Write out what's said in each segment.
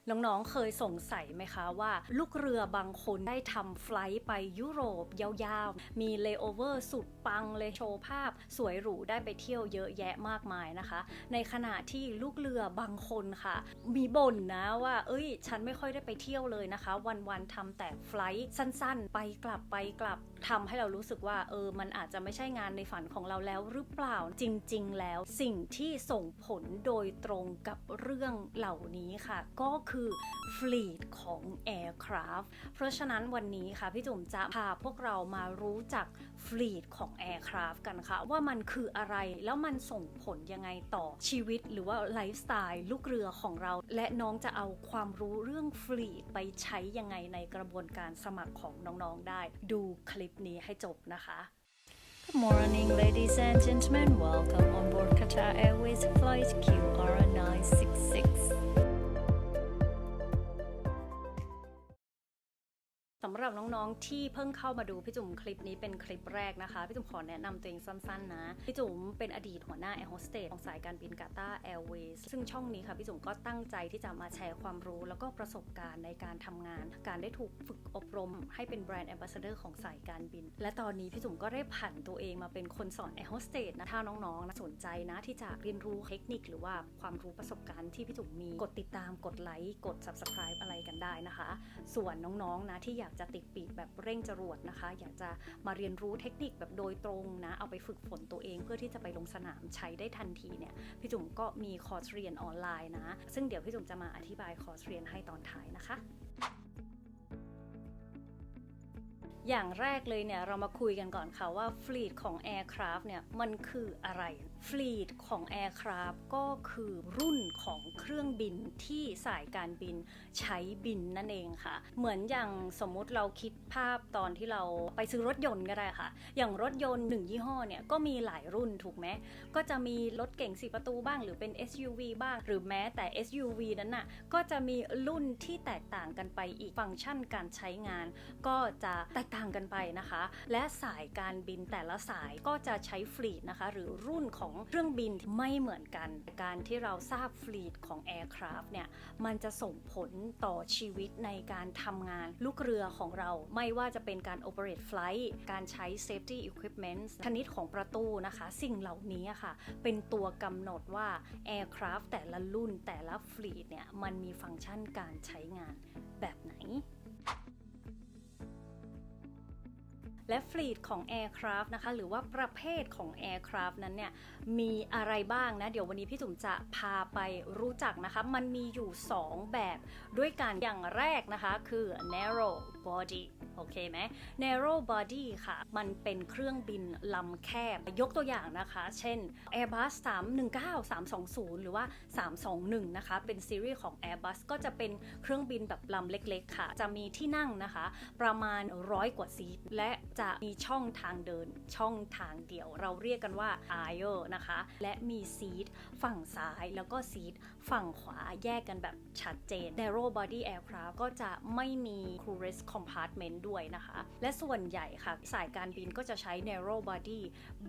น้องๆเคยสงสัยไหมคะว่าลูกเรือบางคนได้ทำไฟลท์ไปยุโรปยาวๆมีเลย์โอเวอร์สุดปังเลยโชว์ภาพสวยหรูได้ไปเที่ยวเยอะแยะมากมายนะคะในขณะที่ลูกเรือบางคนค่ะมีบ่นนะว่าฉันไม่ค่อยได้ไปเที่ยวเลยนะคะวันๆทำแต่ไฟลท์สั้นๆไปกลับทำให้เรารู้สึกว่ามันอาจจะไม่ใช่งานในฝันของเราแล้วหรือเปล่าจริงๆแล้วสิ่งที่ส่งผลโดยตรงกับเรื่องเหล่านี้ค่ะก็คือ fleet ของ aircraft เพราะฉะนั้นวันนี้ค่ะพี่จุ๋มจะพาพวกเรามารู้จัก fleet ของ aircraft กันค่ะว่ามันคืออะไรแล้วมันส่งผลยังไงต่อชีวิตหรือว่าไลฟ์สไตล์ลูกเรือของเราและน้องจะเอาความรู้เรื่อง fleet ไปใช้ยังไงในกระบวนการสมัครของน้องๆได้ดูคลิปนี้ให้จบนะคะ Good morning, ladies and gentlemen. Welcome on board Qatar Airways flight QR966. สำหรับน้องๆที่เพิ่งเข้ามาดูพี่จุ๋มคลิปนี้เป็นคลิปแรกนะคะพี่จุ๋มขอแนะนำตัวเองสั้นๆนะพี่จุ๋มเป็นอดีตหัวหน้าแอร์โฮสเตสของสายการบินกาตาร์แอร์เวย์ซึ่งช่องนี้ค่ะพี่จุ๋มก็ตั้งใจที่จะมาแชร์ความรู้แล้วก็ประสบการณ์ในการทำงานการได้ถูกฝึกอบรมให้เป็นแบรนด์แอมบาสเดอร์ของสายการบินและตอนนี้พี่จุ๋มก็ได้ผันตัวเองมาเป็นคนสอนแอร์โฮสเตสนะถ้าน้องๆสนใจนะที่จะเรียนรู้เทคนิคหรือว่าความรู้ประสบการณ์ที่พี่จุ๋มมีกดติดตามกดไลค์กด Subscribe อะไรกันได้นะคะส่วนน้องๆนะที่อยากจะติดปีกแบบเร่งจรวดนะคะอยากจะมาเรียนรู้เทคนิคแบบโดยตรงนะเอาไปฝึกฝนตัวเองเพื่อที่จะไปลงสนามใช้ได้ทันทีเนี่ยพี่จุ๋มก็มีคอร์สเรียนออนไลน์นะซึ่งเดี๋ยวพี่จุ๋มจะมาอธิบายคอร์สเรียนให้ตอนท้ายนะคะอย่างแรกเลยเนี่ยเรามาคุยกันก่อนค่ะว่า fleet ของ aircraft เนี่ยมันคืออะไร fleet ของ aircraft ก็คือรุ่นของเครื่องบินที่สายการบินใช้บินนั่นเองค่ะเหมือนอย่างสมมุติเราคิดภาพตอนที่เราไปซื้อรถยนต์ก็ได้ค่ะอย่างรถยนต์1ยี่ห้อเนี่ยก็มีหลายรุ่นถูกไหมก็จะมีรถเก๋ง4ประตูบ้างหรือเป็น SUV บ้างหรือแม้แต่ SUV นั้นน่ะก็จะมีรุ่นที่แตกต่างกันไปอีกฟังก์ชันการใช้งานก็จะแตกต่างกันไปนะคะและสายการบินแต่ละสายก็จะใช้ฟลีทนะคะหรือรุ่นของเครื่องบินไม่เหมือนกันการที่เราทราบฟลีทของ Aircraft เนี่ยมันจะส่งผลต่อชีวิตในการทำงานลูกเรือของเราไม่ว่าจะเป็นการ operate flight การใช้ safety equipment ชนิดของประตูนะคะสิ่งเหล่านี้ค่ะเป็นตัวกำหนดว่า Aircraft แต่ละรุ่นแต่ละฟลีทเนี่ยมันมีฟังก์ชันการใช้งานแบบไหนและฟลีทของ Aircraft นะคะหรือว่าประเภทของ Aircraft นั้นเนี่ยมีอะไรบ้างนะเดี๋ยววันนี้พี่จุ๋มจะพาไปรู้จักนะคะมันมีอยู่2แบบด้วยกันอย่างแรกนะคะคือ narrow body โอเคไหม narrow body ค่ะมันเป็นเครื่องบินลำแคบยกตัวอย่างนะคะเช่น Airbus 319 320 หรือว่า321นะคะเป็นซีรีส์ของ Airbus ก็จะเป็นเครื่องบินแบบลำเล็กๆค่ะจะมีที่นั่งนะคะประมาณ100กว่าซีทและจะมีช่องทางเดินช่องทางเดียวเราเรียกกันว่า aisle นะคะและมีซีทฝั่งซ้ายแล้วก็ซีทฝั่งขวาแยกกันแบบชัดเจน narrow body aircraft ก็จะไม่มี crew rest compartment ด้วยนะคะและส่วนใหญ่ค่ะสายการบินก็จะใช้ narrow body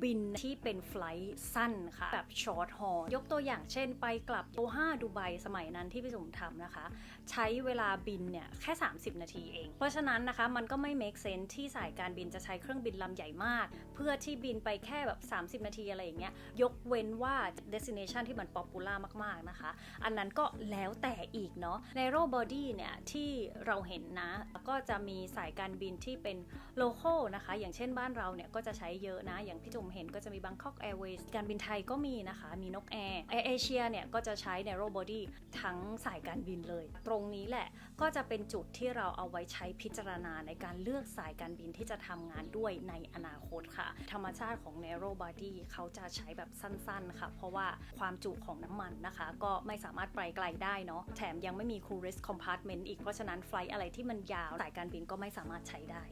บินที่เป็นไฟลท์สั้นค่ะแบบ short haul ยกตัวอย่างเช่นไปกลับโดฮาดูไบสมัยนั้นที่พี่จุ๋มทำนะคะใช้เวลาบินเนี่ยแค่30นาทีเองเพราะฉะนั้นนะคะมันก็ไม่ make sense ที่สายการบินจะใช้เครื่องบินลำใหญ่มากเพื่อที่บินไปแค่แบบ30นาทีอะไรอย่างเงี้ยยกเว้นว่า destination ที่มัน popular มากๆนะคะอันนั้นก็แล้วแต่อีกเนาะ narrow body เนี่ยที่เราเห็นนะก็จะมีสายการบินที่เป็น local นะคะอย่างเช่นบ้านเราเนี่ยก็จะใช้เยอะนะอย่างพี่จุ๋มเห็นก็จะมี Bangkok Airways การบินไทยก็มีนะคะมีนกแอร์เอเชียเนี่ยก็จะใช้ narrow body ทั้งสายการบินเลยตรงนี้แหละก็จะเป็นจุดที่เราเอาไว้ใช้พิจารณาในการเลือกสายการบินที่จะทำงานด้วยในอนาคตค่ะธรรมชาติของ narrow body เขาจะใช้แบบสั้นๆค่ะเพราะว่าความจุของน้ำมันนะคะก็ไม่สามารถไปไกลได้เนาะแถมยังไม่มี crew rest compartment อีกเพราะฉะนั้นไฟลท์อะไรที่มันยาวสายการบินก็ไม่สามารถใช้ได้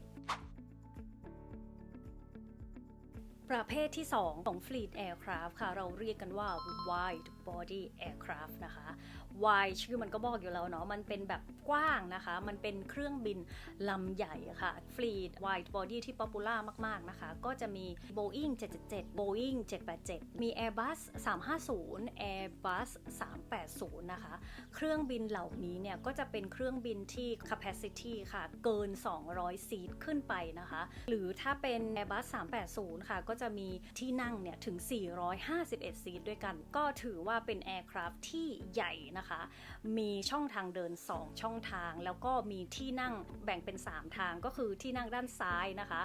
ประเภทที่2ของ Fleet Aircraft ค่ะเราเรียกกันว่า Wide body aircraft นะคะ wide ชื่อมันก็บอกอยู่แล้วเนาะมันเป็นแบบกว้างนะคะมันเป็นเครื่องบินลำใหญ่ค่ะ fleet wide body ที่ popular มากๆนะคะก็จะมี Boeing 777 Boeing 787 มี Airbus 350 Airbus 380 นะคะเครื่องบินเหล่านี้เนี่ยก็จะเป็นเครื่องบินที่ capacity ค่ะเกิน200ซีทขึ้นไปนะคะหรือถ้าเป็น Airbus 380 ค่ะก็จะมีที่นั่งเนี่ยถึง451ซีทด้วยกันก็ถือว่าเป็น aircraft ที่ใหญ่นะคะมีช่องทางเดิน2ช่องทางแล้วก็มีที่นั่งแบ่งเป็น3ทางก็คือที่นั่งด้านซ้ายนะคะ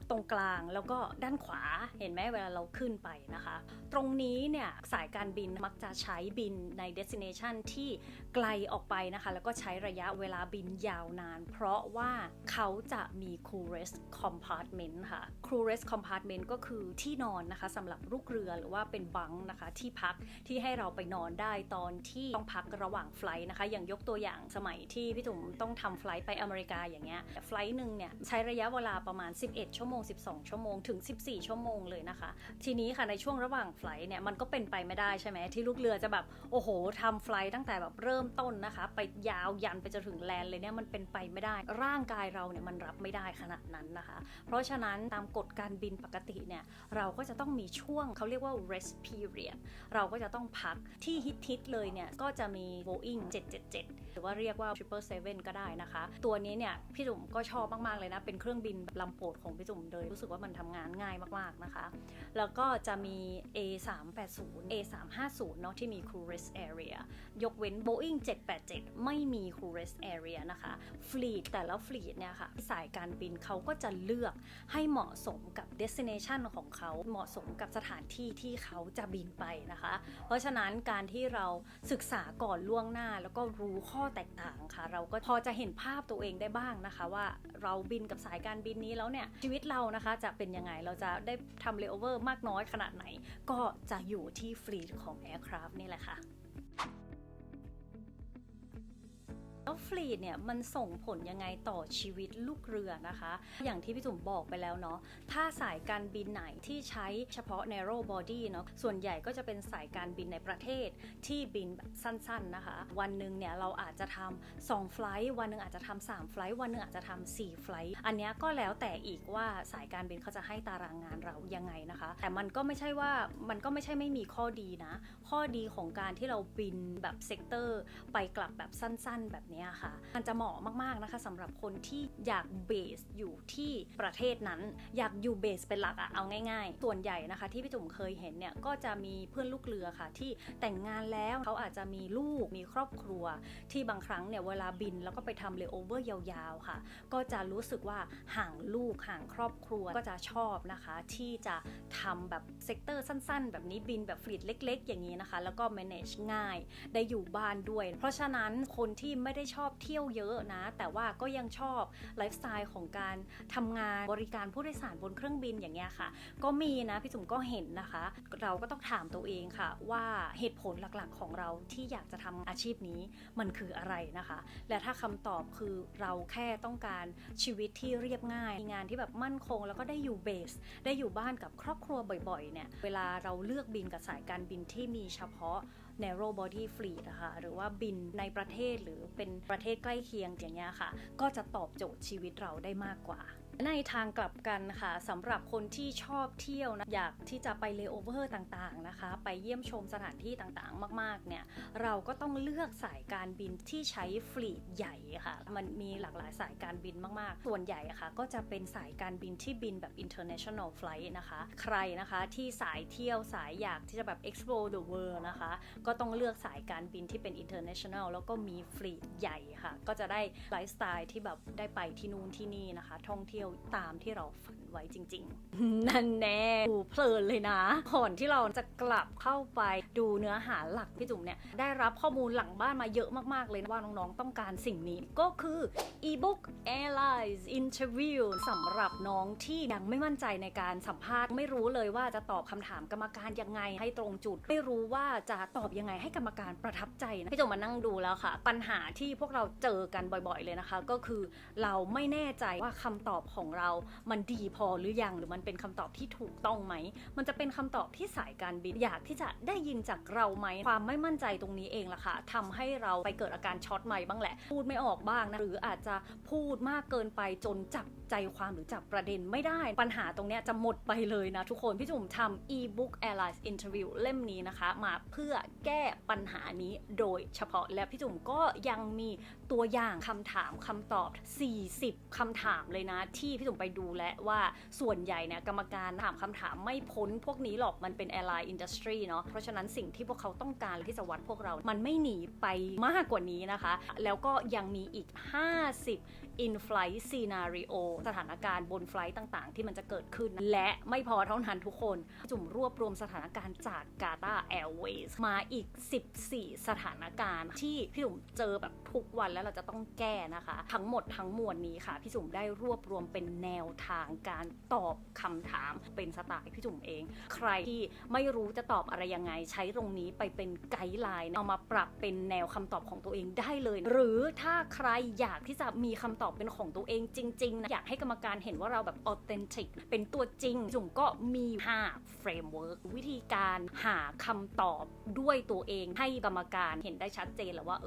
ตรงกลางแล้วก็ด้านขวาเห็นไหมเวลาเราขึ้นไปนะคะตรงนี้เนี่ยสายการบินมักจะใช้บินใน destination ที่ไกลออกไปนะคะแล้วก็ใช้ระยะเวลาบินยาวนานเพราะว่าเขาจะมี crew rest compartment ค่ะ crew rest compartment ก็คือที่นอนนะคะสำหรับลูกเรือหรือว่าเป็นบังนะคะที่พักที่ให้เราไปนอนได้ตอนที่ต้องพักระหว่างไฟล์นะคะอย่างยกตัวอย่างสมัยที่พี่จุ๋มต้องทำไฟล์ไปอเมริกาอย่างเงี้ยไฟล์หนึ่งเนี่ยใช้ระยะเวลาประมาณ11ชั่วโมง12ชั่วโมงถึง14ชั่วโมงเลยนะคะทีนี้ค่ะในช่วงระหว่างไฟล์เนี่ยมันก็เป็นไปไม่ได้ใช่ไหมที่ลูกเรือจะแบบโอ้โหทำไฟล์ตั้งแต่แบบเริ่มต้นนะคะไปยาวยันไปจนถึงแลนด์เลยเนี่ยมันเป็นไปไม่ได้ร่างกายเราเนี่ยมันรับไม่ได้ขนาดนั้นนะคะเพราะฉะนั้นตามกฎการบินปกติเนี่ยเราก็จะต้องมีช่วงเขาเรียกว่า rest period เราก็จะต้องพักที่ฮิตเลยเนี่ยก็จะมี Boeing 777 หรือว่าเรียกว่า 777 ก็ได้นะคะตัวนี้เนี่ยพี่จุ๋มก็ชอบมากๆเลยนะเป็นเครื่องบินลำโปรดของพี่จุ๋มเลยรู้สึกว่ามันทำงานง่ายมากๆนะคะแล้วก็จะมี A380 A350 เนาะที่มี crew rest area ยกเว้น Boeing 787 ไม่มี crew rest area นะคะ fleet แต่ละ fleet เนี่ยค่ะสายการบินเขาก็จะเลือกให้เหมาะสมกับ destination ของเขาเหมาะสมกับสถานที่ที่เขาจะบินไปนะคะเพราะฉะนั้นการที่เราศึกษาก่อนล่วงหน้าแล้วก็รู้ข้อแตกต่างค่ะเราก็พอจะเห็นภาพตัวเองได้บ้างนะคะว่าเราบินกับสายการบินนี้แล้วเนี่ยชีวิตเรานะคะจะเป็นยังไงเราจะได้ทำ layover มากน้อยขนาดไหนก็จะอยู่ที่ fleet ของ aircraft นี่แหละค่ะแล้วฟลีทเนี่ยมันส่งผลยังไงต่อชีวิตลูกเรือนะคะอย่างที่พี่จุ๋มบอกไปแล้วเนาะถ้าสายการบินไหนที่ใช้เฉพาะ narrow body เนาะส่วนใหญ่ก็จะเป็นสายการบินในประเทศที่บินแบบสั้นๆนะคะวันหนึ่งเนี่ยเราอาจจะทำ2ไฟล์วันหนึ่งอาจจะทำ3ไฟล์วันหนึ่งอาจจะทำ4ไฟล์อันนี้ก็แล้วแต่อีกว่าสายการบินเขาจะให้ตารางงานเรายังไงนะคะแต่มันก็ไม่ใช่ไม่มีข้อดีนะข้อดีของการที่เราบินแบบเซกเตอร์ไปกลับแบบสั้นๆแบบนี้ค่ะมันจะเหมาะมากๆนะคะสำหรับคนที่อยากเบสอยู่ที่ประเทศนั้นอยากอยู่เบสเป็นหลักอะเอาง่ายๆส่วนใหญ่นะคะที่พี่จุ๋มเคยเห็นเนี่ยก็จะมีเพื่อนลูกเรือค่ะที่แต่งงานแล้วเขาอาจจะมีลูกมีครอบครัวที่บางครั้งเนี่ยเวลาบินแล้วก็ไปทำเลโอเวอร์ยาวๆค่ะก็จะรู้สึกว่าห่างลูกห่างครอบครัวก็จะชอบนะคะที่จะทำแบบเซกเตอร์สั้นๆแบบนี้บินแบบฟลีทเล็กๆอย่างนี้นะคะแล้วก็ manage ง่ายได้อยู่บ้านด้วยเพราะฉะนั้นคนที่ไม่ได้ชอบเที่ยวเยอะนะแต่ว่าก็ยังชอบไลฟ์สไตล์ของการทำงานบริการผู้โดยสารบนเครื่องบินอย่างเงี้ยค่ะก็มีนะพี่จุ๋มก็เห็นนะคะเราก็ต้องถามตัวเองค่ะว่าเหตุผลหลักๆของเราที่อยากจะทำอาชีพนี้มันคืออะไรนะคะและถ้าคำตอบคือเราแค่ต้องการชีวิตที่เรียบง่ายมีงานที่แบบมั่นคงแล้วก็ได้อยู่เบสได้อยู่บ้านกับครอบครัวบ่อยๆเนี่ยเวลาเราเลือกบินกับสายการบินที่มีเฉพาะnarrow body fleet นะคะหรือว่าบินในประเทศหรือเป็นประเทศใกล้เคียงอย่างเงี้ยค่ะก็จะตอบโจทย์ชีวิตเราได้มากกว่าในทางกลับกันค่ะสำหรับคนที่ชอบเที่ยวนะอยากที่จะไปเลโอเวอร์ต่างๆนะคะไปเยี่ยมชมสถานที่ต่างๆมากๆเนี่ยเราก็ต้องเลือกสายการบินที่ใช้ฟลีทใหญ่ค่ะมันมีหลากหลายสายการบินมากๆส่วนใหญ่ค่ะก็จะเป็นสายการบินที่บินแบบ international flight นะคะใครนะคะที่สายเที่ยวสายอยากที่จะแบบ explore the world นะคะก็ต้องเลือกสายการบินที่เป็น international แล้วก็มีฟลีทใหญ่ค่ะก็จะได้ไลฟ์สไตล์ที่แบบได้ไปที่นู่นที่นี่นะคะท่องเที่ยวตามที่เราฝันไว้จริงๆ นั่นแน่ดูเพลินเลยนะก่อนที่เราจะกลับเข้าไปดูเนื้อหาหลักพี่จุ๋มเนี่ยได้รับข้อมูลหลังบ้านมาเยอะมากๆเลยว่าน้องๆต้องการสิ่งนี้ก็คือ ebook Airlines Interview สำหรับน้องที่ยังไม่มั่นใจในการสัมภาษณ์ไม่รู้เลยว่าจะตอบคำถามกรรมการยังไงให้ตรงจุดไม่รู้ว่าจะตอบยังไงให้กรรมการประทับใจนะพี่จุ๋มมานั่งดูแล้วค่ะปัญหาที่พวกเราเจอกันบ่อยๆเลยนะคะก็คือเราไม่แน่ใจว่าคำตอบ ของเรามันดีพอหรือยังหรือมันเป็นคำตอบที่ถูกต้องไหมมันจะเป็นคำตอบที่สายการบินอยากที่จะได้ยินจากเราไหมความไม่มั่นใจตรงนี้เองล่ะค่ะทำให้เราไปเกิดอาการช็อตไมค์บ้างแหละพูดไม่ออกบ้างนะหรืออาจจะพูดมากเกินไปจนจับใจความหรือจับประเด็นไม่ได้ปัญหาตรงนี้จะหมดไปเลยนะทุกคนพี่จุ๋มทำ e-book Airlines Interview เล่มนี้นะคะมาเพื่อแก้ปัญหานี้โดยเฉพาะและพี่จุ๋มก็ยังมีตัวอย่างคำถามคำตอบ40คำถามเลยนะที่พี่จุ๋มไปดูและว่าส่วนใหญ่เนี่ยกรรมการถามคำถามไม่พ้นพวกนี้หรอกมันเป็น Airline Industry เนาะเพราะฉะนั้นสิ่งที่พวกเขาต้องการที่จะวัดพวกเรามันไม่หนีไปมากกว่านี้นะคะแล้วก็ยังมีอีก50 in-flight scenario สถานการณ์บนไฟลท์ต่างๆที่มันจะเกิดขึ้นและไม่พอเท่านั้นทุกคนจุ่มรวบรวมสถานการณ์จากกาตาร์แอร์เวย์มาอีก14สถานการณ์ที่พี่จุ่มเจอแบบทุกวันแล้วเราจะต้องแก้นะคะทั้งหมดทั้งมวลนี้ค่ะพี่จุ่มได้รวบรวมเป็นแนวทางการตอบคำถามเป็นสไตล์พี่จุ่มเองใครที่ไม่รู้จะตอบอะไรยังไงใช้ตรงนี้ไปเป็นไกด์ไลน์เอามาปรับเป็นแนวคำตอบของตัวเองได้เลยหรือถ้าใครอยากที่จะมีคำตอบเป็นของตัวเองจริงๆนะอยากให้กรรมการเห็นว่าเราแบบ authentic เป็นตัวจริงจุ่มก็มี5 framework วิธีการหาคำตอบด้วยตัวเองให้กรรมการเห็นได้ชัดเจนแล้วว่า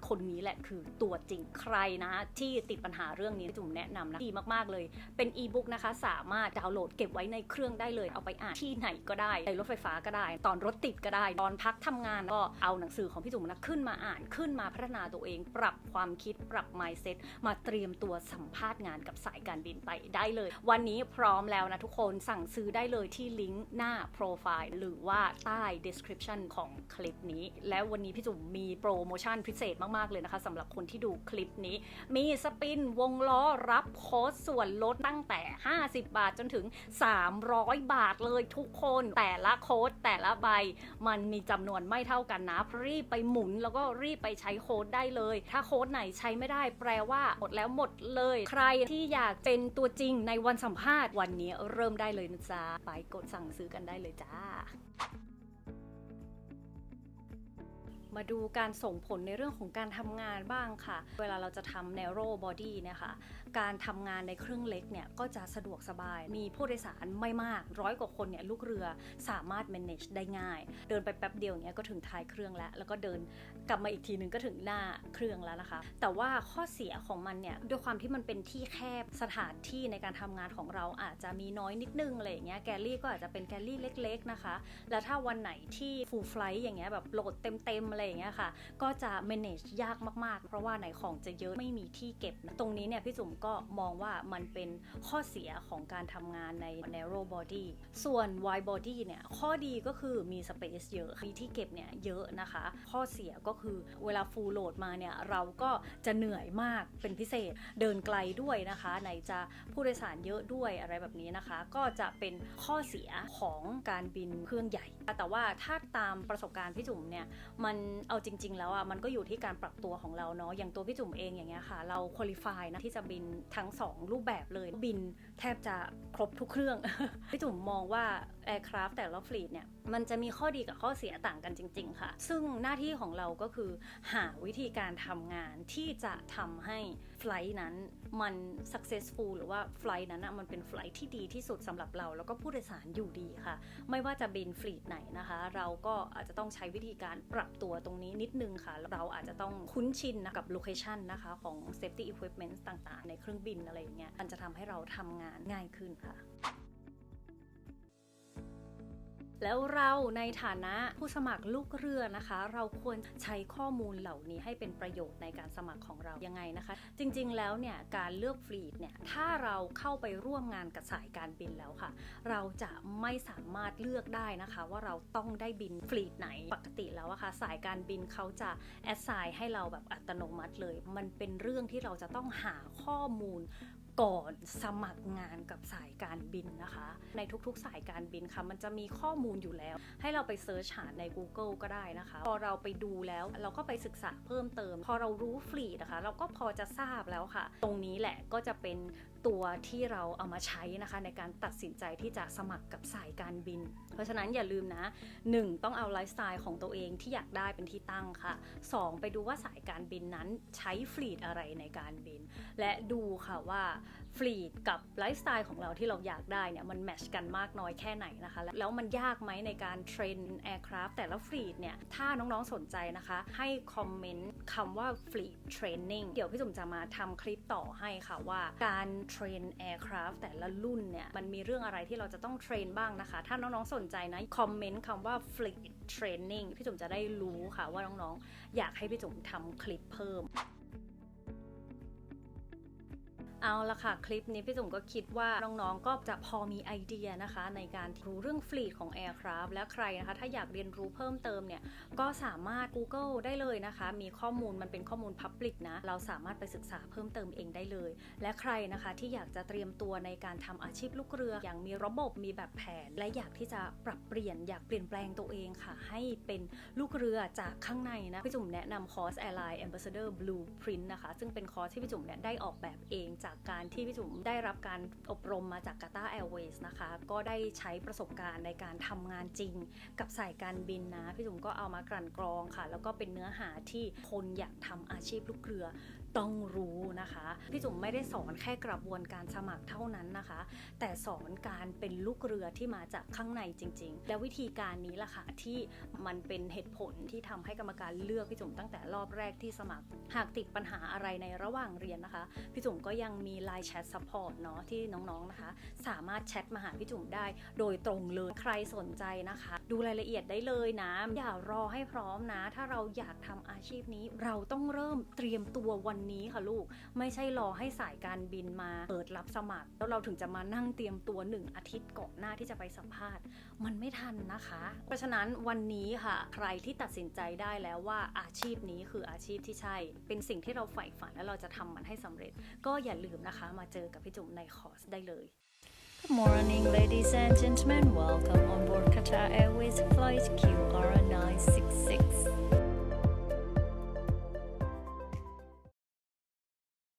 คนนี้แหละคือตัวจริงใครนะที่ติดปัญหาเรื่องนี้จุ่มแนะนำนะดีมากๆเลยเป็น e-book นะคะสามารถดาวน์โหลดเก็บไว้ในเครื่องได้เลยเอาไปอ่านที่ไหนก็ได้ในรถไฟฟ้าก็ได้ตอนรถติดก็ได้ตอนพักทำงานก็เอาหนังสือของพี่จุ๋มนะขึ้นมาอ่านขึ้นมาพัฒนาตัวเองปรับความคิดปรับ mindset มาเตรียมตัวสัมภาษณ์งานกับสายการบินไปได้เลยวันนี้พร้อมแล้วนะทุกคนสั่งซื้อได้เลยที่ลิงก์หน้าโปรไฟล์หรือว่าใต้ description ของคลิปนี้แล้ววันนี้พี่จุ๋มมีโปรโมชั่นพิเศษมากๆเลยนะคะสำหรับคนที่ดูคลิปนี้มีสปินวงล้อรับโค้ดส่วนลดตั้งแต่50 บาทจนถึง300 บาทเลยทุกคนแต่ละโค้ดแต่ละใบมันมีจำนวนไม่เท่ากันนะรีบไปหมุนแล้วก็รีบไปใช้โค้ดได้เลยถ้าโค้ดไหนใช้ไม่ได้แปลว่าหมดแล้วหมดเลยใครที่อยากเป็นตัวจริงในวันสัมภาษณ์วันนี้เริ่มได้เลยนะจ๊ะไปกดสั่งซื้อกันได้เลยจ้ามาดูการส่งผลในเรื่องของการทำงานบ้างค่ะเวลาเราจะทำ narrow body เนี่ยค่ะการทำงานในเครื่องเล็กเนี่ยก็จะสะดวกสบายมีผู้โดยสารไม่มาก100 กว่าคนเนี่ยลูกเรือสามารถ manage ได้ง่ายเดินไปแป๊บเดียวเนี่ยก็ถึงท้ายเครื่องแล้วก็เดินกลับมาอีกทีนึงก็ถึงหน้าเครื่องแล้วนะคะแต่ว่าข้อเสียของมันเนี่ยด้วยความที่มันเป็นที่แคบสถานที่ในการทำงานของเราอาจจะมีน้อยนิดนึงอะไรอย่างเงี้ยแกลลี่ก็อาจจะเป็นแกลลี่เล็กๆนะคะแล้วถ้าวันไหนที่ full flight อย่างเงี้ยแบบโหลดเต็มอะไรอย่างเงี้ยค่ะก็จะ manage ยากมากๆเพราะว่าไหนของจะเยอะไม่มีที่เก็บนะตรงนี้เนี่ยพี่จุ๋มก็มองว่ามันเป็นข้อเสียของการทำงานใน narrow body ส่วน wide body เนี่ยข้อดีก็คือมี space เยอะมีที่เก็บเนี่ยเยอะนะคะข้อเสียก็คือเวลา full load มาเนี่ยเราก็จะเหนื่อยมากเป็นพิเศษเดินไกลด้วยนะคะไหนจะผู้โดยสารเยอะด้วยอะไรแบบนี้นะคะก็จะเป็นข้อเสียของการบินเครื่องใหญ่แต่ว่าถ้าตามประสบการณ์พี่จุ๋มเนี่ยมันเอาจริงๆแล้วอ่ะมันก็อยู่ที่การปรับตัวของเราเนาะอย่างตัวพี่จุ๋มเองอย่างเงี้ยค่ะเราควอลิฟายนะที่จะบินทั้ง2รูปแบบเลยบินแทบจะครบทุกเครื่อง พี่จุ๋มมองว่า aircraft แต่ละ fleet เนี่ยมันจะมีข้อดีกับข้อเสียต่างกันจริงๆค่ะซึ่งหน้าที่ของเราก็คือหาวิธีการทำงานที่จะทำให้ไฟลท์นั้นมัน successful หรือว่าไฟลท์นั้นมันเป็นไฟลท์ที่ดีที่สุดสำหรับเราแล้วก็ผู้โดยสารอยู่ดีค่ะไม่ว่าจะบินฟลีทไหนนะคะเราก็อาจจะต้องใช้วิธีการปรับตัวตรงนี้นิดนึงค่ะเราอาจจะต้องคุ้นชินนะกับโลเคชันนะคะของ safety equipment ต่างๆในเครื่องบินอะไรอย่างเงี้ยมันจะทำให้เราทำงานง่ายขึ้นค่ะแล้วเราในฐานะผู้สมัครลูกเรือนะคะเราควรใช้ข้อมูลเหล่านี้ให้เป็นประโยชน์ในการสมัครของเรายังไงนะคะจริงๆแล้วเนี่ยการเลือกฟลีทเนี่ยถ้าเราเข้าไปร่วมงานกับสายการบินแล้วค่ะเราจะไม่สามารถเลือกได้นะคะว่าเราต้องได้บินฟลีทไหนปกติแล้วอะค่ะสายการบินเขาจะแอสไซน์ให้เราแบบอัตโนมัติเลยมันเป็นเรื่องที่เราจะต้องหาข้อมูลก่อนสมัครงานกับสายการบินนะคะในทุกๆสายการบินค่ะมันจะมีข้อมูลอยู่แล้วให้เราไปเซิร์ชหาใน Google ก็ได้นะคะพอเราไปดูแล้วเราก็ไปศึกษาเพิ่มเติมพอเรารู้ฟลีทนะคะเราก็พอจะทราบแล้วค่ะตรงนี้แหละก็จะเป็น ตัวที่เราเอามาใช้นะคะในการตัดสินใจที่จะสมัครกับสายการบินเพราะฉะนั้นอย่าลืมนะ 1. ต้องเอาไลฟ์สไตล์ของตัวเองที่อยากได้เป็นที่ตั้งค่ะ 2. ไปดูว่าสายการบินนั้นใช้ฟลีทอะไรในการบินและดูค่ะว่าฟลีทกับไลฟ์สไตล์ของเราที่เราอยากได้เนี่ยมันแมทช์กันมากน้อยแค่ไหนนะคะแล้วมันยากไหมในการเทรนแอร์คราฟแต่ละฟลีทเนี่ยถ้าน้องๆสนใจนะคะให้คอมเมนต์คำว่าฟลีทเทรนนิ่งเดี๋ยวพี่จุ๋มจะมาทำคลิปต่อให้ค่ะว่าการเทรนแอร์คราฟแต่ละรุ่นเนี่ยมันมีเรื่องอะไรที่เราจะต้องเทรนบ้างนะคะถ้าน้องๆสนใจนะคอมเมนต์คำว่าฟลีทเทรนนิ่งพี่จุ๋มจะได้รู้ค่ะว่าน้องๆอยากให้พี่จุ๋มทำคลิปเพิ่มเอาละค่ะคลิปนี้พี่จุ๋มก็คิดว่าน้องๆก็จะพอมีไอเดียนะคะในการรู้เรื่องฟลีทของ Aircraft และใครนะคะถ้าอยากเรียนรู้เพิ่มเติมเนี่ยก็สามารถ Google ได้เลยนะคะมีข้อมูลมันเป็นข้อมูล Public นะเราสามารถไปศึกษาเพิ่มเติมเองได้เลยและใครนะคะที่อยากจะเตรียมตัวในการทำอาชีพลูกเรืออย่างมีระบบมีแบบแผนและอยากที่จะปรับเปลี่ยนอยากเปลี่ยนแปลงตัวเองค่ะให้เป็นลูกเรือจากข้างในนะพี่จุ๋มแนะนำคอร์ส Airline Ambassador Blueprint นะคะซึ่งเป็นคอร์สที่พี่จุ๋มเนี่ยได้ออกแบบเองจากการที่พี่จุ๋มได้รับการอบรมมาจาก Qatar Airways นะคะก็ได้ใช้ประสบการณ์ในการทำงานจริงกับสายการบินนะพี่จุ๋มก็เอามากลั่นกรองค่ะแล้วก็เป็นเนื้อหาที่คนอยากทำอาชีพลูกเรือต้องรู้นะคะพี่จุ๋มไม่ได้สอนแค่กระบวนการสมัครเท่านั้นนะคะแต่สอนการเป็นลูกเรือที่มาจากข้างในจริงๆและวิธีการนี้ล่ะค่ะที่มันเป็นเหตุผลที่ทำให้กรรมการเลือกพี่จุ๋มตั้งแต่รอบแรกที่สมัครหากติดปัญหาอะไรในระหว่างเรียนนะคะพี่จุ๋มก็ยังมี Line Chat Support เนาะที่น้องๆนะคะสามารถแชทมาหาพี่จุ๋มได้โดยตรงเลยใครสนใจนะคะดูรายละเอียดได้เลยนะอย่ารอให้พร้อมนะถ้าเราอยากทำอาชีพนี้เราต้องเริ่มเตรียมตัววันนี้ค่ะลูกไม่ใช่รอให้สายการบินมาเปิดรับสมัครแล้วเราถึงจะมานั่งเตรียมตัว1 อาทิตย์ก่อนหน้าที่จะไปสัมภาษณ์มันไม่ทันนะคะเพราะฉะนั้นวันนี้ค่ะใครที่ตัดสินใจได้แล้วว่าอาชีพนี้คืออาชีพที่ใช่เป็นสิ่งที่เราใฝ่ฝันและเราจะทำมันให้สำเร็จก็อย่าลืมนะคะมาเจอกับพี่จุ๋มในคอร์สได้เลย Good morning, ladies and gentlemen. Welcome on board Qatar Airways Flight QR966.